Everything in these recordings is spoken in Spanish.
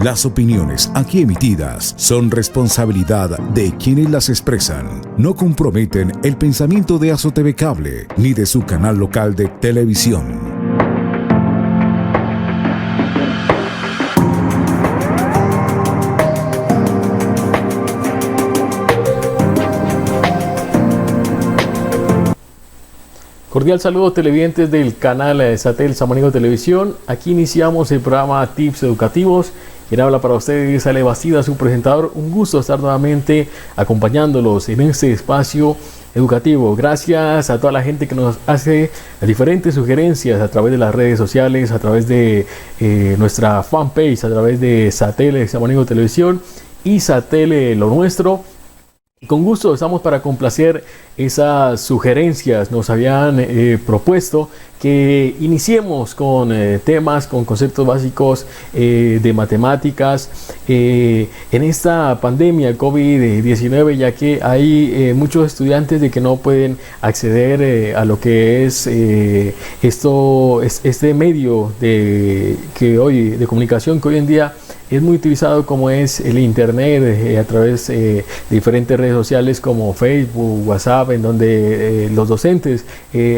Las opiniones aquí emitidas son responsabilidad de quienes las expresan. No comprometen el pensamiento de AzoTV Cable ni de su canal local de televisión. Cordial saludo televidentes del canal Satel Samaniego Televisión. Aquí iniciamos el programa Tips Educativos. Quien habla para ustedes, Ale Bastida, su presentador. Un gusto estar nuevamente acompañándolos en este espacio educativo. Gracias a toda la gente que nos hace diferentes sugerencias a través de las redes sociales, a través de nuestra fanpage, a través de Satel Samaniego Televisión y Satel Lo Nuestro. Con gusto estamos para complacer esas sugerencias. Nos habían propuesto que iniciemos con temas, con conceptos básicos de matemáticas en esta pandemia COVID-19, ya que hay muchos estudiantes de que no pueden acceder a lo que es este medio de comunicación que hoy en día es muy utilizado, como es el internet, a través de diferentes redes sociales como Facebook, WhatsApp, en donde los docentes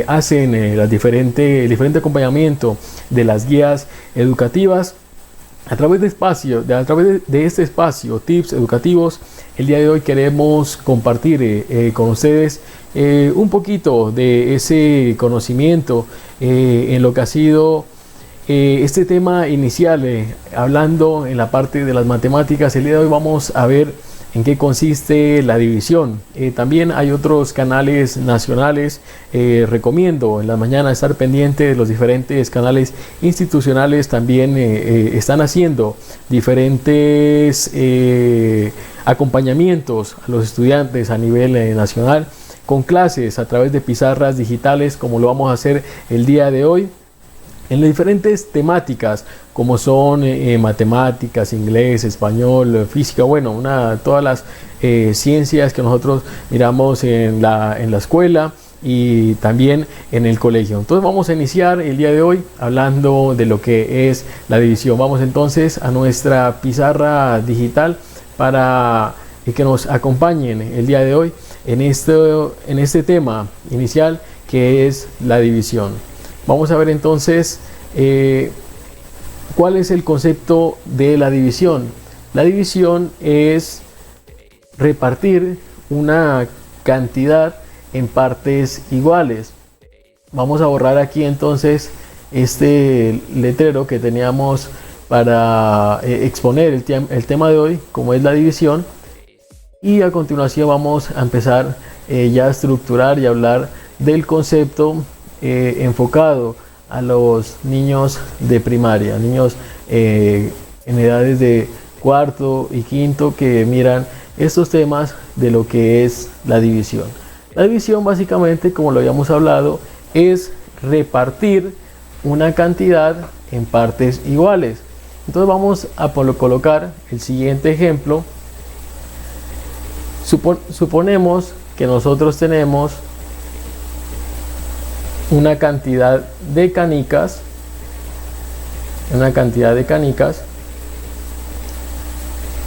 hacen el diferente acompañamiento de las guías educativas. A través de este espacio, Tips Educativos, el día de hoy queremos compartir con ustedes un poquito de ese conocimiento en lo que ha sido este tema inicial, hablando en la parte de las matemáticas. El día de hoy vamos a ver en qué consiste la división. También hay otros canales nacionales. Recomiendo en la mañana estar pendiente de los diferentes canales institucionales. También están haciendo diferentes acompañamientos a los estudiantes a nivel nacional, con clases a través de pizarras digitales, como lo vamos a hacer el día de hoy, en las diferentes temáticas como son matemáticas, inglés, español, física, todas las ciencias que nosotros miramos en la escuela y también en el colegio. Entonces vamos a iniciar el día de hoy hablando de lo que es la división. Vamos entonces a nuestra pizarra digital para que nos acompañen el día de hoy en este tema inicial, que es la división. Vamos a ver entonces cuál es el concepto de la división. La división es repartir una cantidad en partes iguales. Vamos a borrar aquí entonces este letrero que teníamos para exponer el tema de hoy, como es la división. Y a continuación vamos a empezar ya a estructurar y hablar del concepto enfocado a los niños de primaria, niños en edades de cuarto y quinto, que miran estos temas de lo que es la división. La división, básicamente, como lo habíamos hablado, es repartir una cantidad en partes iguales. Entonces vamos a colocar el siguiente ejemplo. Suponemos que nosotros tenemos una cantidad de canicas,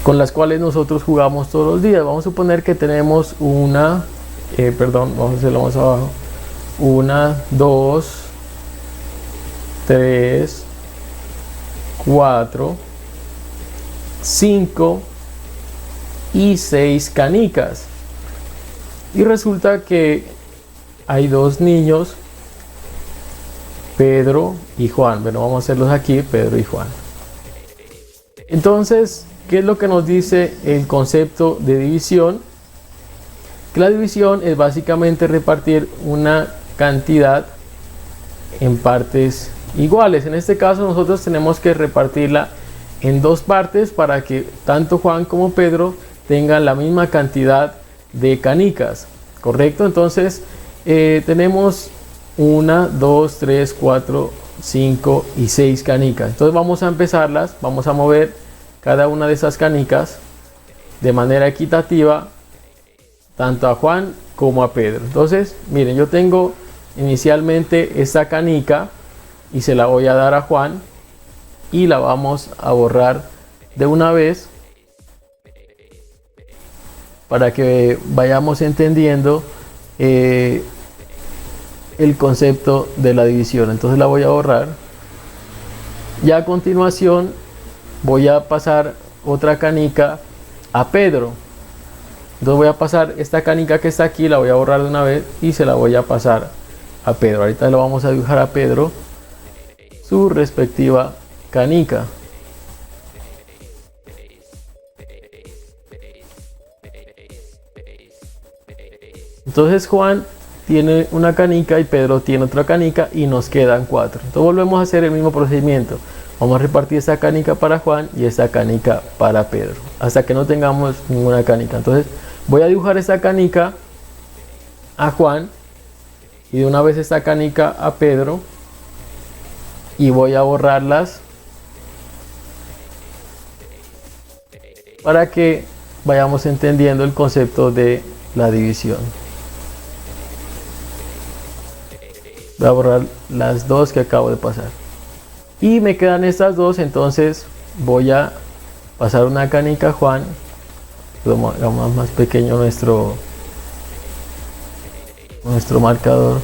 con las cuales nosotros jugamos todos los días. Vamos a suponer que tenemos vamos a hacerlo más abajo, 1, 2, 3, 4, 5 y 6 canicas. Y resulta que hay dos niños, Pedro y Juan. Bueno, vamos a hacerlos aquí, Pedro y Juan. Entonces, ¿qué es lo que nos dice el concepto de división? Que la división es básicamente repartir una cantidad en partes iguales. En este caso nosotros tenemos que repartirla en dos partes para que tanto Juan como Pedro tengan la misma cantidad de canicas, ¿correcto? Entonces tenemos 1, 2, 3, 4, 5 y 6 canicas. Entonces vamos a empezarlas, vamos a mover cada una de esas canicas de manera equitativa, tanto a Juan como a Pedro. Entonces, miren, yo tengo inicialmente esta canica y se la voy a dar a Juan y la vamos a borrar de una vez para que vayamos entendiendo el concepto de la división. Entonces la voy a borrar. Ya a continuación voy a pasar otra canica a Pedro. Entonces voy a pasar esta canica que está aquí, la voy a borrar de una vez y se la voy a pasar a Pedro. Ahorita lo vamos a dibujar a Pedro su respectiva canica. Entonces Juan tiene una canica y Pedro tiene otra canica y nos quedan 4. Entonces volvemos a hacer el mismo procedimiento. Vamos a repartir esta canica para Juan y esta canica para Pedro, hasta que no tengamos ninguna canica. Entonces voy a dibujar esta canica a Juan y de una vez esta canica a Pedro y voy a borrarlas para que vayamos entendiendo el concepto de la división. Voy a borrar las dos que acabo de pasar y me quedan estas dos. Entonces voy a pasar una canica a Juan, hagamos más pequeño nuestro marcador,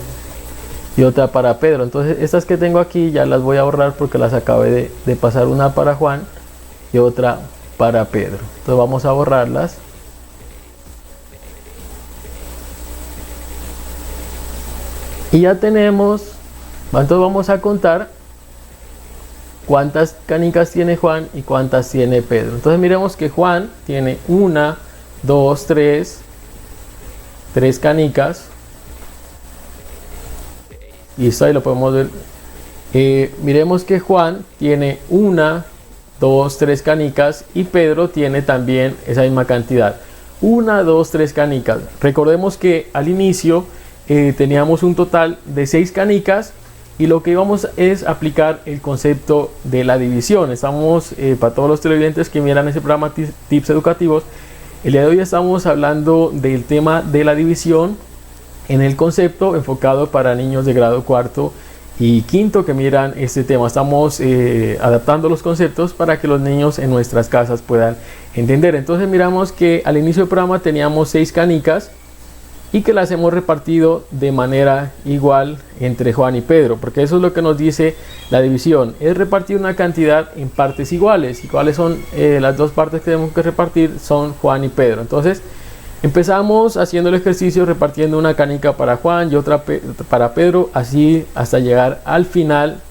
y otra para Pedro. Entonces estas que tengo aquí ya las voy a borrar porque las acabé de pasar, una para Juan y otra para Pedro. Entonces vamos a borrarlas. Y ya tenemos, entonces vamos a contar cuántas canicas tiene Juan y cuántas tiene Pedro. Entonces miremos que Juan tiene 1, 2, 3 canicas. Y esto ahí lo podemos ver. Miremos que Juan tiene 1, 2, 3 canicas y Pedro tiene también esa misma cantidad. 1, 2, 3 canicas. Recordemos que al inicio teníamos un total de 6 canicas y lo que íbamos es aplicar el concepto de la división. Estamos, para todos los televidentes que miran ese programa Tips Educativos, el día de hoy estamos hablando del tema de la división en el concepto enfocado para niños de grado 4 y 5 que miran este tema. Estamos adaptando los conceptos para que los niños en nuestras casas puedan entender. Entonces miramos que al inicio del programa teníamos 6 canicas y que las hemos repartido de manera igual entre Juan y Pedro, porque eso es lo que nos dice la división, es repartir una cantidad en partes iguales. ¿Y cuáles son las dos partes que tenemos que repartir? Son Juan y Pedro. Entonces empezamos haciendo el ejercicio repartiendo una canica para Juan y otra para Pedro, así hasta llegar al final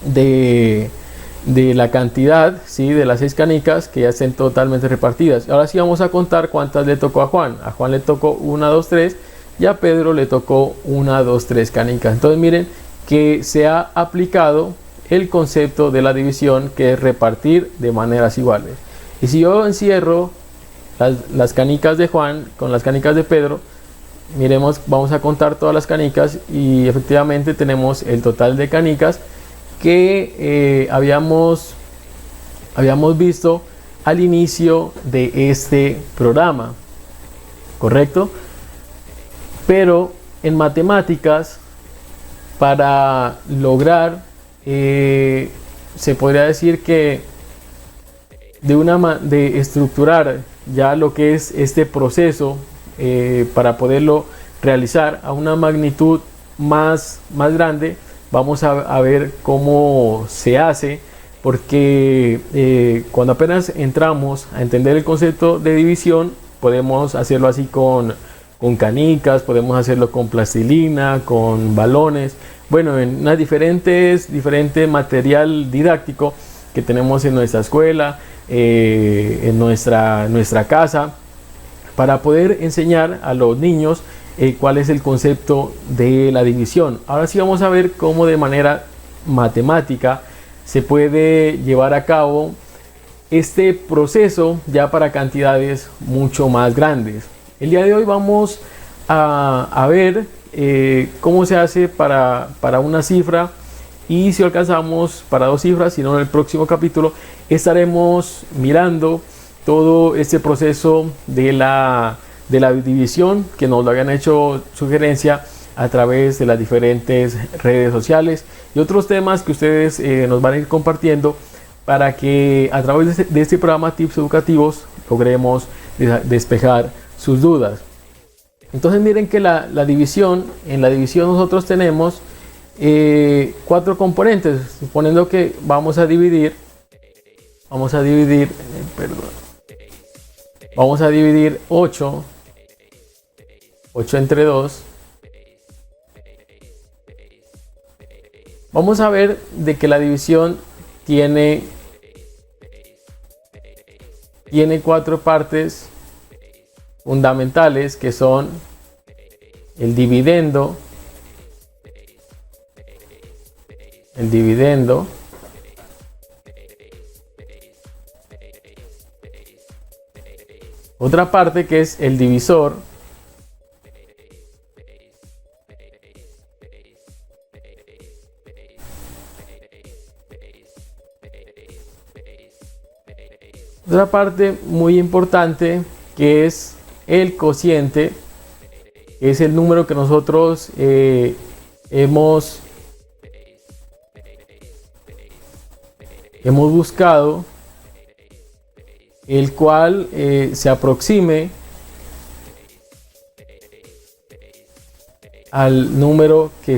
de la cantidad, ¿sí?, de las 6 canicas que ya estén totalmente repartidas. Ahora sí vamos a contar cuántas le tocó a Juan. A Juan le tocó 1, 2, 3 y a Pedro le tocó 1, 2, 3 canicas. Entonces miren que se ha aplicado el concepto de la división, que es repartir de maneras iguales. Y si yo encierro las canicas de Juan con las canicas de Pedro, miremos, vamos a contar todas las canicas y efectivamente tenemos el total de canicas que habíamos visto al inicio de este programa, ¿correcto? Pero en matemáticas, para lograr, se podría decir que de estructurar ya lo que es este proceso, para poderlo realizar a una magnitud más grande, vamos a ver cómo se hace, porque cuando apenas entramos a entender el concepto de división, podemos hacerlo así con canicas, podemos hacerlo con plastilina, con balones, bueno, en unas diferente material didáctico que tenemos en nuestra escuela, en nuestra casa, para poder enseñar a los niños cuál es el concepto de la división. Ahora sí vamos a ver cómo de manera matemática se puede llevar a cabo este proceso ya para cantidades mucho más grandes. El día de hoy vamos a ver cómo se hace para una cifra, y si alcanzamos para 2 cifras, si no, en el próximo capítulo estaremos mirando todo este proceso de la división, que nos lo habían hecho sugerencia a través de las diferentes redes sociales y otros temas que ustedes nos van a ir compartiendo para que a través de este programa Tips Educativos logremos despejar sus dudas. Entonces miren que en la división nosotros tenemos 4 componentes, suponiendo que vamos a dividir 8 entre 2. Vamos a ver de que la división tiene 4 partes fundamentales, que son el dividendo, otra parte que es el divisor, otra parte muy importante que es el cociente, que es el número que nosotros hemos buscado, el cual se aproxime al número que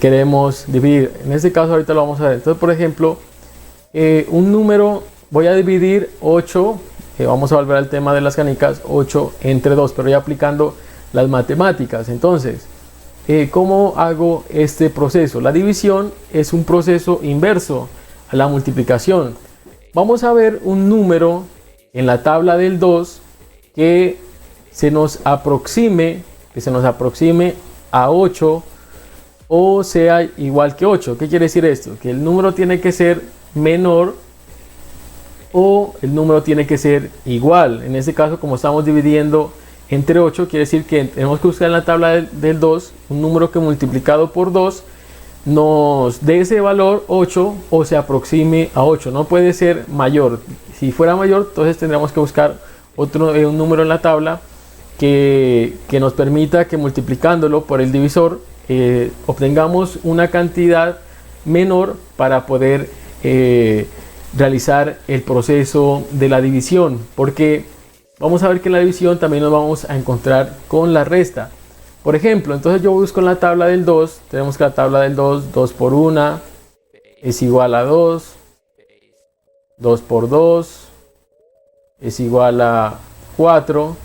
queremos dividir. En este caso ahorita lo vamos a ver. Entonces, por ejemplo, un número, voy a dividir 8, vamos a volver al tema de las canicas, 8 entre 2, pero ya aplicando las matemáticas. Entonces, ¿cómo hago este proceso? La división es un proceso inverso a la multiplicación. Vamos a ver un número en la tabla del 2 que se nos aproxime a 8 o sea igual que 8. ¿Qué quiere decir esto? Que el número tiene que ser menor o el número tiene que ser igual. En este caso, como estamos dividiendo entre 8, quiere decir que tenemos que buscar en la tabla del 2 un número que multiplicado por 2 nos dé ese valor 8 o se aproxime a 8. No puede ser mayor. Si fuera mayor, entonces tendríamos que buscar un número en la tabla que nos permita que multiplicándolo por el divisor obtengamos una cantidad menor para poder realizar el proceso de la división, porque vamos a ver que en la división también nos vamos a encontrar con la resta. Por ejemplo, entonces yo busco en la tabla del 2, tenemos que la tabla del 2, 2 por 1 es igual a 2, 2 por 2 es igual a 4,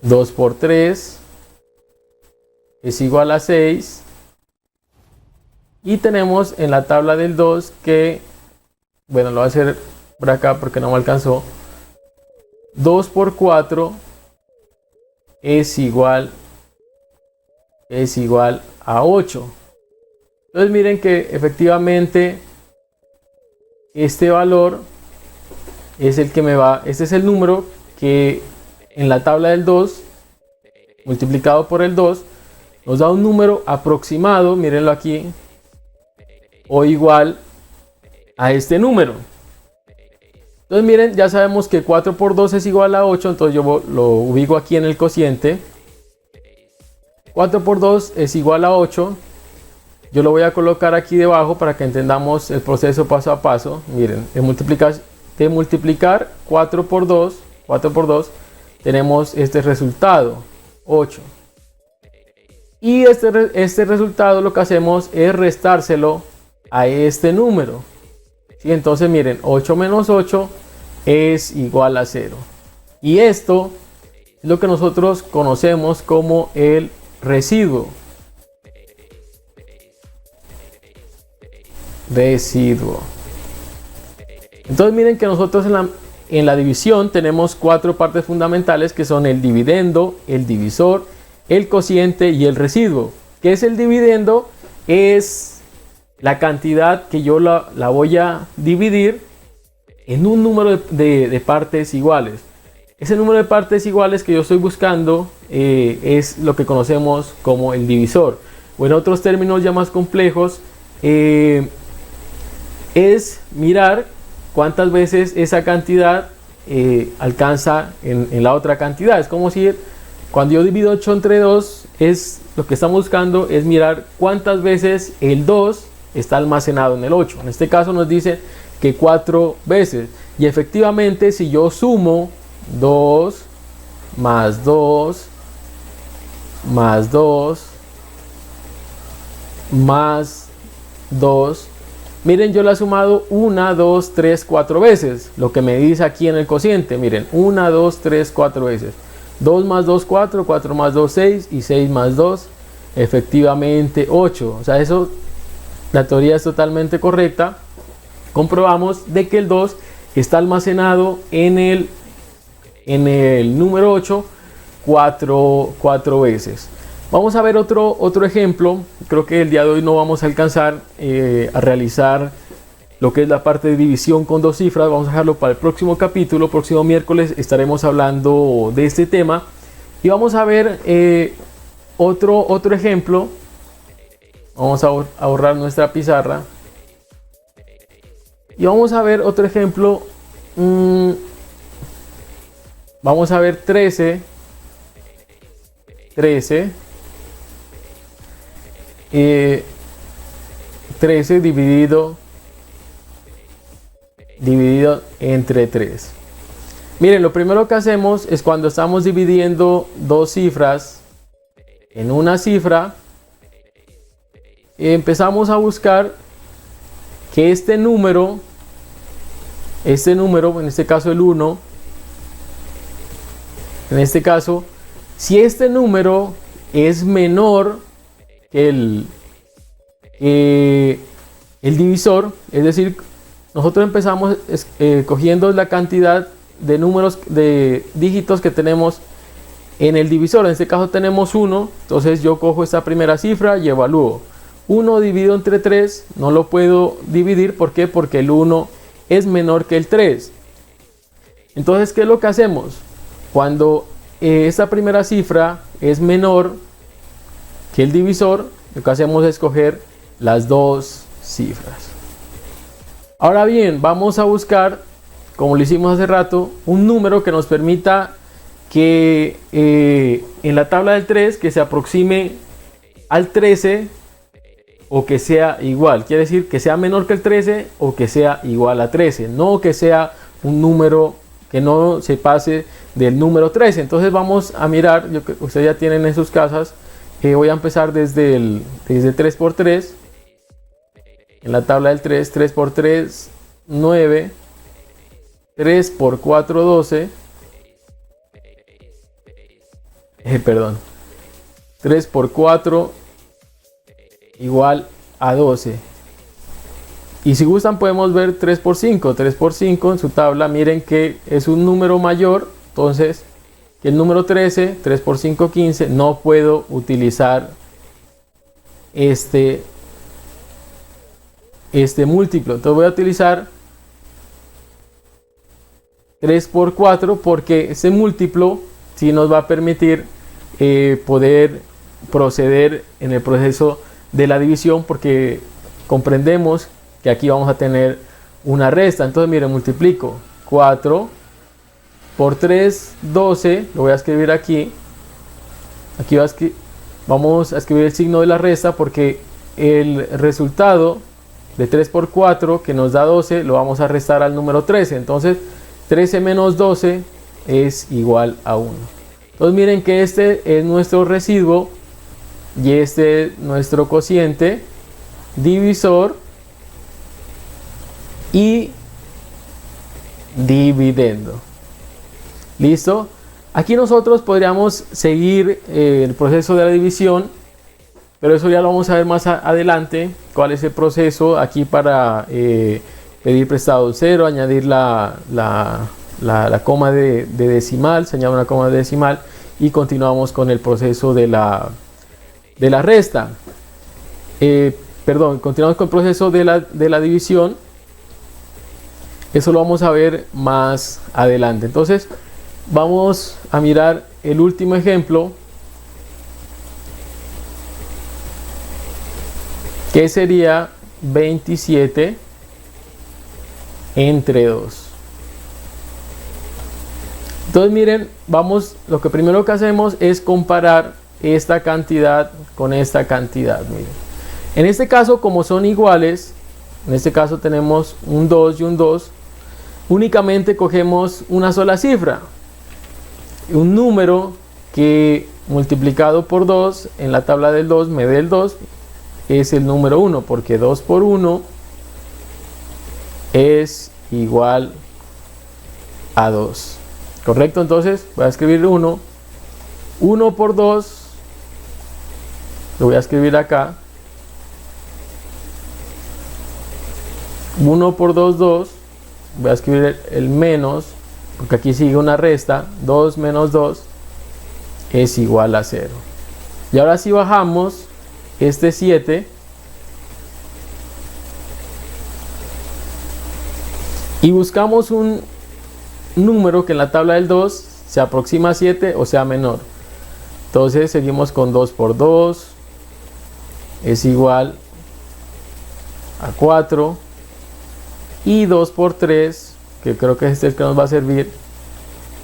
2 por 3 es igual a 6, y tenemos en la tabla del 2 que, bueno, lo voy a hacer por acá porque no me alcanzó, 2 por 4 es igual a 8. Entonces miren que efectivamente este valor es el que este es el número que en la tabla del 2 multiplicado por el 2 nos da un número aproximado, mírenlo aquí, o igual a este número. Entonces miren, ya sabemos que 4 por 2 es igual a 8, entonces yo lo ubico aquí en el cociente. 4 por 2 es igual a 8. Yo lo voy a colocar aquí debajo para que entendamos el proceso paso a paso. Miren, de multiplicar 4 por 2 tenemos este resultado, 8. Y este resultado lo que hacemos es restárselo a este número. ¿Sí? Entonces miren, 8 menos 8 es igual a 0. Y esto es lo que nosotros conocemos como el residuo. Entonces miren que nosotros en la división tenemos 4 partes fundamentales, que son el dividendo, el divisor, el cociente y el residuo. ¿Qué es el dividendo? Es la cantidad que yo la voy a dividir en un número de partes iguales. Ese número de partes iguales que yo estoy buscando es lo que conocemos como el divisor. O en otros términos ya más complejos, es mirar cuántas veces esa cantidad alcanza en la otra cantidad. Es como decir Cuando yo divido 8 entre 2, lo que estamos buscando es mirar cuántas veces el 2 está almacenado en el 8. En este caso nos dice que 4 veces. Y efectivamente, si yo sumo 2 más 2 más 2 más 2, miren, yo la he sumado 1, 2, 3, 4 veces. Lo que me dice aquí en el cociente, miren, 1, 2, 3, 4 veces. 2 más 2, 4, 4 más 2, 6 y 6 más 2, efectivamente 8. O sea, eso, la teoría es totalmente correcta. Comprobamos de que el 2 está almacenado en el número 8 4 veces. Vamos a ver otro ejemplo. Creo que el día de hoy no vamos a alcanzar a realizar lo que es la parte de división con 2 cifras. Vamos a dejarlo para el próximo capítulo. Próximo miércoles estaremos hablando de este tema. Y vamos a ver otro ejemplo. Vamos a borrar nuestra pizarra. Y vamos a ver otro ejemplo. Vamos a ver 13 dividido entre 3. Miren, lo primero que hacemos es cuando estamos dividiendo dos cifras en una cifra, empezamos a buscar que este número, en este caso el 1, en este caso, si este número es menor que el divisor, es decir, nosotros empezamos cogiendo la cantidad de números, de dígitos que tenemos en el divisor. En este caso tenemos 1, entonces yo cojo esta primera cifra y evalúo. 1 dividido entre 3 no lo puedo dividir. ¿Por qué? Porque el 1 es menor que el 3. Entonces, ¿qué es lo que hacemos? Cuando esta primera cifra es menor que el divisor, lo que hacemos es coger las dos cifras. Ahora bien, vamos a buscar, como lo hicimos hace rato, un número que nos permita que en la tabla del 3 que se aproxime al 13 o que sea igual. Quiere decir que sea menor que el 13 o que sea igual a 13. No que sea un número que no se pase del número 13. Entonces vamos a mirar, ustedes ya tienen en sus casas, voy a empezar desde 3 por 3. En la tabla del 3, 3 por 3, 9. 3 por 4, 12. 3 por 4 igual a 12. Y si gustan podemos ver 3 por 5. 3 por 5 en su tabla, miren que es un número mayor. Entonces, que el número 13, 3 por 5, 15. No puedo utilizar este múltiplo. Entonces voy a utilizar 3 por 4 porque ese múltiplo sí nos va a permitir poder proceder en el proceso de la división, porque comprendemos que aquí vamos a tener una resta. Entonces miren, multiplico 4 por 3, 12. Lo voy a escribir aquí. Aquí vamos a escribir el signo de la resta, porque el resultado de 3 por 4 que nos da 12 lo vamos a restar al número 13. Entonces 13 menos 12 es igual a 1. Entonces miren que este es nuestro residuo y este es nuestro cociente, divisor y dividendo. ¿Listo? Aquí nosotros podríamos seguir el proceso de la división, pero eso ya lo vamos a ver más adelante. ¿Cuál es el proceso aquí para pedir prestado 0, añadir la coma de decimal? Se añade una coma de decimal y continuamos con el proceso de la resta. Continuamos con el proceso de la división. Eso lo vamos a ver más adelante. Entonces vamos a mirar el último ejemplo, que sería 27 entre 2. Entonces miren, lo que primero que hacemos es comparar esta cantidad con esta cantidad. Miren. En este caso, como son iguales, en este caso tenemos un 2 y un 2, únicamente cogemos una sola cifra. Un número que multiplicado por 2 en la tabla del 2 me dé el 2 es el número 1, porque 2 por 1 es igual a 2. ¿Correcto? Entonces voy a escribir 1. 1 por 2 lo voy a escribir acá. 1 por 2, 2. Voy a escribir el menos, porque aquí sigue una resta. 2 menos 2 es igual a 0. Y ahora si bajamos este 7 y buscamos un número que en la tabla del 2 se aproxima a 7 o sea menor. Entonces seguimos con 2 por 2 es igual a 4 y 2 por 3, que creo que este es el que nos va a servir,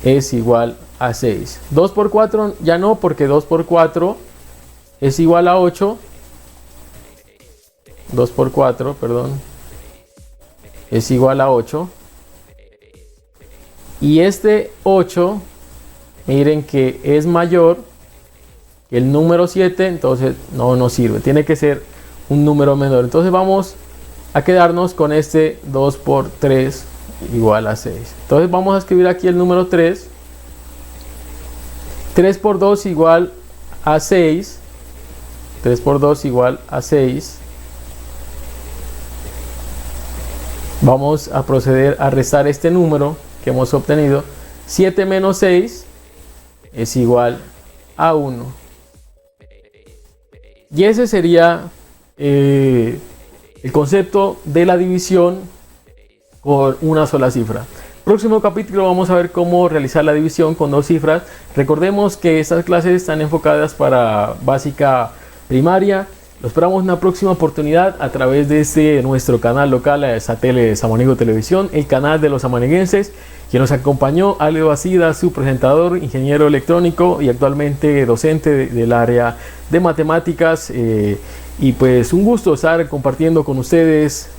es igual a 6. 2 por 4 ya no, porque 2 por 4 es igual a 8. 2 por 4, perdón, es igual a 8. Y este 8, miren que es mayor que el número 7, entonces no nos sirve. Tiene que ser un número menor. Entonces vamos a quedarnos con este 2 por 3 igual a 6. Entonces vamos a escribir aquí el número 3. 3 por 2 igual a 6. 3 por 2 igual a 6. Vamos a proceder a restar este número que hemos obtenido. 7 menos 6 es igual a 1. Y ese sería el concepto de la división por una sola cifra. Próximo capítulo vamos a ver cómo realizar la división con dos cifras. Recordemos que estas clases están enfocadas para básica primaria. Lo esperamos en una próxima oportunidad a través de nuestro canal local, Satélite Samaniego Televisión, el canal de los samaniguenses. Quien nos acompañó, Ale Bacida, su presentador, ingeniero electrónico y actualmente docente del área de matemáticas. Y pues un gusto estar compartiendo con ustedes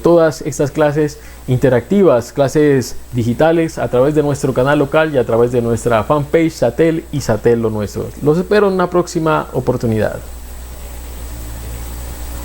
todas estas clases interactivas, clases digitales a través de nuestro canal local y a través de nuestra fanpage Satel y Satel lo nuestro. Los espero en una próxima oportunidad.